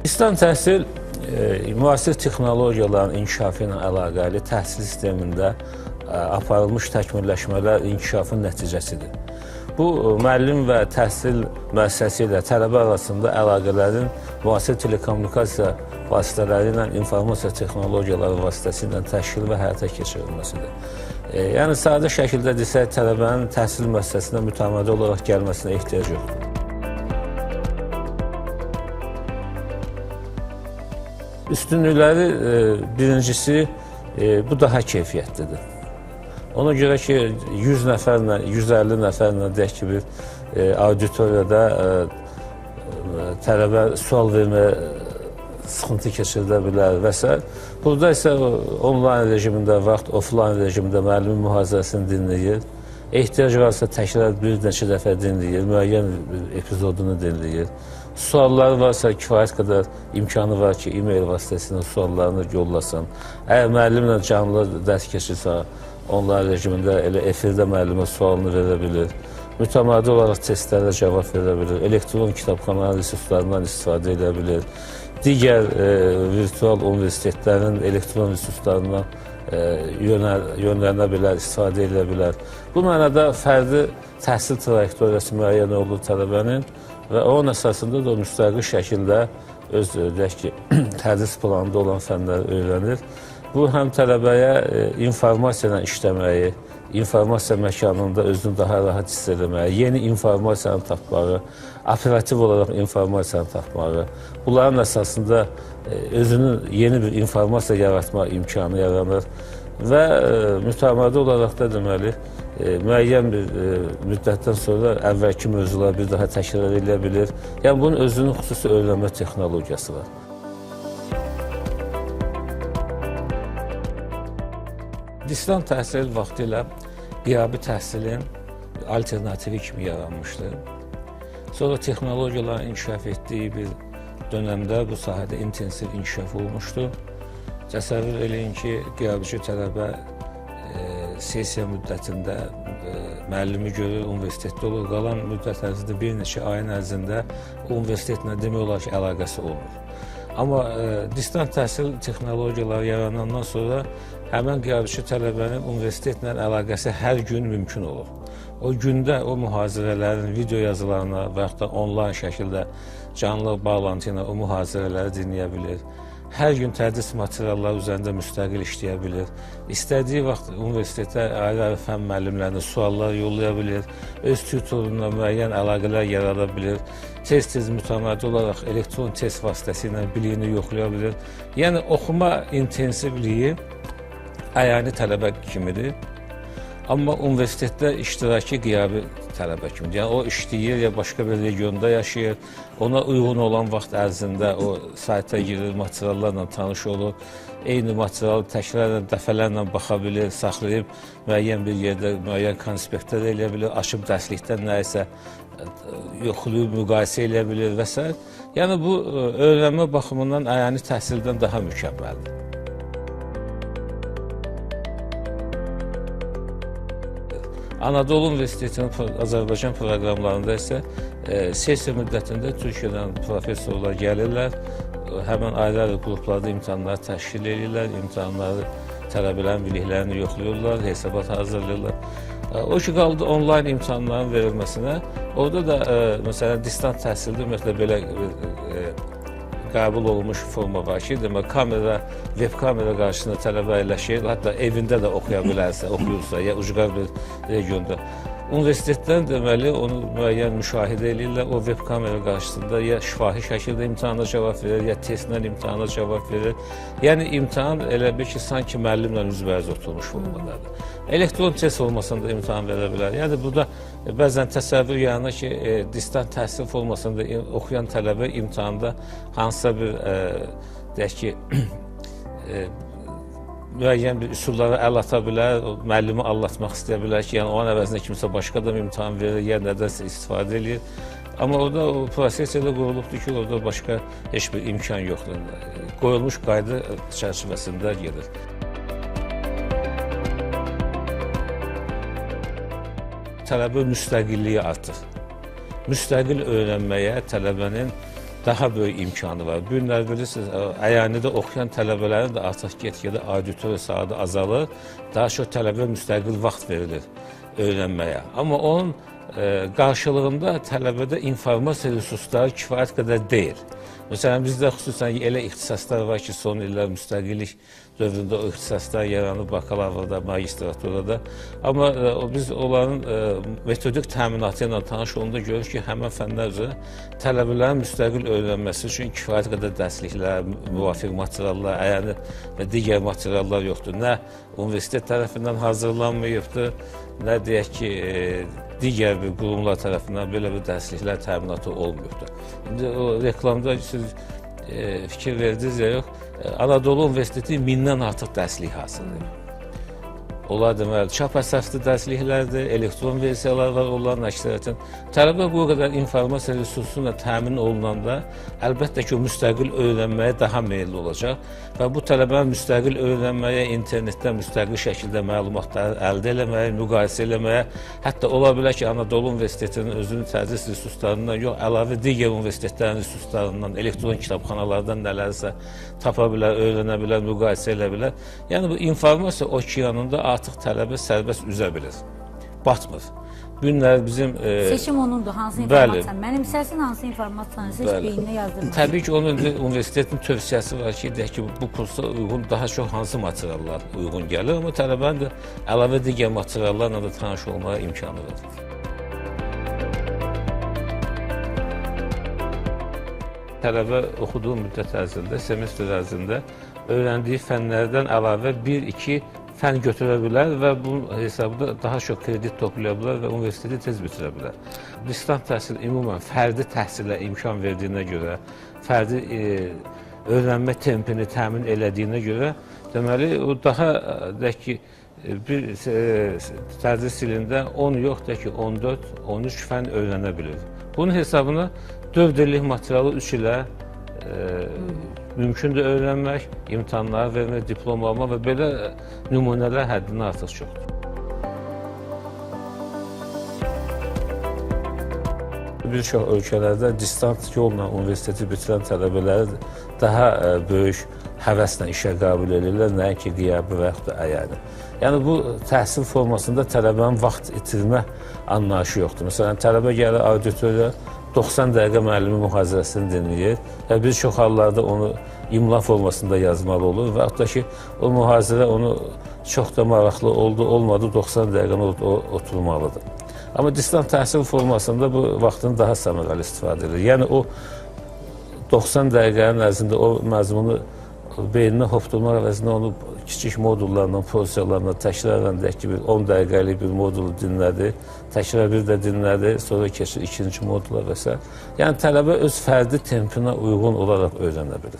İslam təhsil müasir texnologiyaların inkişafı ilə əlaqəli təhsil sistemində aparılmış təkmilləşmələr inkişafın nəticəsidir. Bu, müəllim və təhsil müəssisəsi ilə tələbə arasında əlaqələrin müasir telekommunikasiya vasitələri ilə, informasiya texnologiyaları vasitəsilə təşkil və həyata keçirilməsidir. Yəni, sadə şəkildə desək, tələbənin təhsil müəssisəsinə mütəmadi olaraq gəlməsinə ehtiyac yoxdur. Üstünlükləri birincisi, bu daha keyfiyyətlidir. Ona görə ki, 100 nəfərlə, 150 nəfərlə deyək ki, bir auditoriyada tələbə sual verməyə sıxıntı keçirdə bilər və s. Burada isə onlayn rejimində, vaxt offlayn rejimində müəllimin mühazirəsini dinləyir. Ehtiyac varsa təkrar bir neçə dəfə dinləyir, müəyyən epizodunu dinləyir. Sualları varsa kifayət qədər imkanı var ki, e-mail vasitəsilə suallarını yollasın. Əgər müəllimlə canlı dərs keçirsə, onlayn rejimində elə efirdə müəllimə sualını verə bilir. Mütəmadi olaraq testlərə cavab verə bilir. Elektron kitabxana resurslarından istifadə edə bilir. Digər virtual universitetlərin elektron resurslarından yönlənə bilər, istifadə edə bilər. Bu mənada fərdi təhsil trayektoriyası müəyyən olur tələbənin və onun əsasında da müstəqil şəkildə öz deyək ki, tədris planında olan fənləri öyrənir. Bu, həm tələbəyə informasiya ilə işləməyi, informasiya məkanında özünü daha rahat hiss eləməyi, yeni informasiyanı tapmağı, operativ olaraq informasiyanı tapmağı, bunların əsasında özünün yeni bir informasiya yaratma imkanı yaranır və mütəmadi olaraq da deməli, müəyyən bir müddətdən sonra əvvəlki mövzuları bir daha təkrar edə bilir. Yəni, bunun özünün xüsusi öyrənmə texnologiyası var. İslam təhsil vaxtı ilə qiyabi təhsilin alternativi kimi yaranmışdır. Sonra texnologiyaların inkişaf etdiyi bir dönəmdə bu sahədə intensiv inkişaf olmuşdur. Təsəvvür eləyin ki, qiyabiçi tələbə sessiya müddətində müəllimi görür, universitetdə olur. Qalan müddət ərzində bir neçə ayın ərzində universitetlə demək olar ki, əlaqəsi olmur. Amma distant təhsil texnologiyaları yaranandan sonra həmən qiyabiçi tələbənin universitetlə əlaqəsi hər gün mümkün olur. O gündə o mühazirələrin video yazılarına və yaxud da onlayn şəkildə canlı bağlantı ilə o mühazirələri dinləyə bilir. Hər gün tədris materialları üzərində müstəqil işləyə bilir. İstədiyi vaxt universitetə ayrı-ayrı fənn müəllimlərinə suallar yollaya bilir. Öz tutorunla müəyyən əlaqələr yarada bilir. Tez-tez mütəmadi olaraq elektron test vasitəsilə biliyini yoxlaya bilir. Yəni, oxuma intensivliyi əyani tələbə kimidir. Amma universitetdə iştiraki qiyabi tələbə kimidir. Yəni, o işləyir ya başqa bir regionda yaşayır. Ona uyğun olan vaxt ərzində o sayta girir, materiallarla tanış olur. Eyni materialı təkrarən, dəfələrlə baxa bilir, saxlayıb müəyyən bir yerdə müəyyən konspektlər eləyə bilir, açıb dərslikdən nəyisə yoxlayıb, müqayisə eləyə bilir və s. Yəni, bu öyrənmə baxımından əyani təhsildən daha mükəmməldir. Anadolu Universitetinin Azərbaycan proqramlarında isə sessiya müddətində Türkiyədən professorlar gəlirlər, həmən ayrı-ayrı qruplarda imtahanları təşkil edirlər, imtahanları tələbələrin biliklərini yoxlayırlar, hesabat hazırlayırlar. O ki, qaldı onlayn imtahanların verilməsinə, orada da, məsələn, distant təhsildə ümumiyyətlə belə qəbul olunmuş forma var ki, demək, web kamera qarşısında tələbə əyləşir, hətta evində də oxuya bilərsə, oxuyursa, ya ucqar bir regionda. Universitetdən deməli, onu müəyyən müşahidə edirlər, o web kamera qarşısında ya şifahi şəkildə imtahana cavab verir, ya testlə imtahana cavab verir. Yəni, imtahan elə bir ki, sanki müəllimlə üzbəyiz oturmuş formadadır. Elektron test olmasında imtahan verə bilər. Yəni, burada bəzən təsəvvür yaranır ki, distant təhsil formasında oxuyan tələbə imtahanda hansısa bir, deyək ki, müəyyən bir üsullara əl ata bilər, müəllimi allatmaq istəyə bilər ki, yəni onun əvəzində kimsə başqa da imtahan verir, ya nədənsə istifadə edir. Amma orada o proses elə qoyulubdur ki, orada başqa heç bir imkan yoxdur. Qoyulmuş qayda çərçivəsində gedir. Tələbə müstəqilliyi artır. Müstəqil öyrənməyə tələbənin daha böyük imkanı var. Bu günlər bilirsiniz, əyanidə oxuyan tələbələrin də artıq get-gedə auditoriya sayı azalır. Daha çox tələbə müstəqil vaxt verilir öyrənməyə. Amma onun qarşılığında tələbədə informasiya resursları kifayət qədər deyil. Məsələn, bizdə xüsusən elə ixtisaslar var ki, son illər müstəqillik dövründə o ixtisaslar yaranıb, bakalavrda, magistraturada. Amma biz onların metodik təminatı ilə tanış olanda görürük ki, həmən fənlər üzrə tələbələrin müstəqil öyrənməsi üçün kifayət qədər dərsliklər, müvafiq materiallar, əyani və digər materiallar yoxdur. Nə universitet tərəfindən hazırlanmayıbdır, nə deyək ki, digər bir qurumlar tərəfindən belə bir dərsliklər təminatı olmuyordu. İndi o reklamda siz fikir verdiniz ya yox, Anadolu Universiteti 1000-dən artıq dərslik hazırlayır. Onlar deməli, çap əsaslı dərsliklərdir, elektron versiyalar var onların əksəriyyətin. Tələbə bu qədər informasiya resursuyla təmin olunanda, əlbəttə ki, o müstəqil öyrənməyə daha meyilli olacaq və bu tələbənin müstəqil öyrənməyə, internetdən müstəqil şəkildə məlumatları əldə eləməyə, müqayisə eləməyə, hətta ola bilər ki, Anadolu Universitetinin özünün tədris resurslarından yox, əlavə digər universitetlərin resurslarından, elektron kitabxanalardan nələrsə tapa bilər, öyrənə bilər, müqayisə elə bilər. Yəni, bu informasiya okeanında artıq tələbə sərbəst üzə bilir, batmır. Günlər bizim... Seçim onundur, hansı informasiya? Mənimsəsin hansı informasiyanı seç, beyninə yazdırmaq. Təbii ki, onun universitetin tövsiyəsi var ki, deyək ki, bu kursa uyğun daha çox hansı materiallar uyğun gəlir, amma tələbənin də əlavə digər materiallarla da tanış olmaya imkanı var. Tələbə oxuduğu müddət ərzində, semestr ərzində öyrəndiyi fənlərdən əlavə 1-2 fən götürə bilər və bu hesabda daha çox kredit toplaya bilər və universiteti tez bitirə bilər. Distant təhsil ümumən fərdi təhsilə imkan verdiyinə görə, fərdi öyrənmə tempini təmin elədiyinə görə, deməli, o daha, deyək ki, bir tədris ilində 10 yox, deyək ki, 14-13 fən öyrənə bilir. Bunun hesabına 4 illik materialı 3 ilə mümkündür öyrənmək, imtahanları vermək, diplom almaq və belə nümunələr həddindən artıq çoxdur. Bir çox ölkələrdə distant yolla universiteti bitirən tələbələri daha böyük həvəslə işə qəbul edirlər, nəinki qiyabi və yaxud da əyani. Yəni, bu təhsil formasında tələbənin vaxt itirmə anlayışı yoxdur. Məsələn, tələbə gəlir auditoriya, 90 dəqiqə müəllimin mühazirəsini dinləyir və bir çox hallarda onu imla formasında yazmalı olur və hətta ki, o mühazirə onu çox da maraqlı oldu, olmadı, 90 dəqiqəni oturmalıdır. Amma distant təhsil formasında bu vaxtını daha səmərəli istifadə edir. Yəni, o 90 dəqiqənin ərzində o məzmunu beyninə hopdurmaq əvəzində onu kiçik modullarla, porsiyalarla, təkrarla deyək ki, 10 dəqiqəlik bir modulu dinlədi, təkrar bir də dinlədi, sonra keçir ikinci modula və s. Yəni, tələbə öz fərdi tempinə uyğun olaraq öyrənə bilir.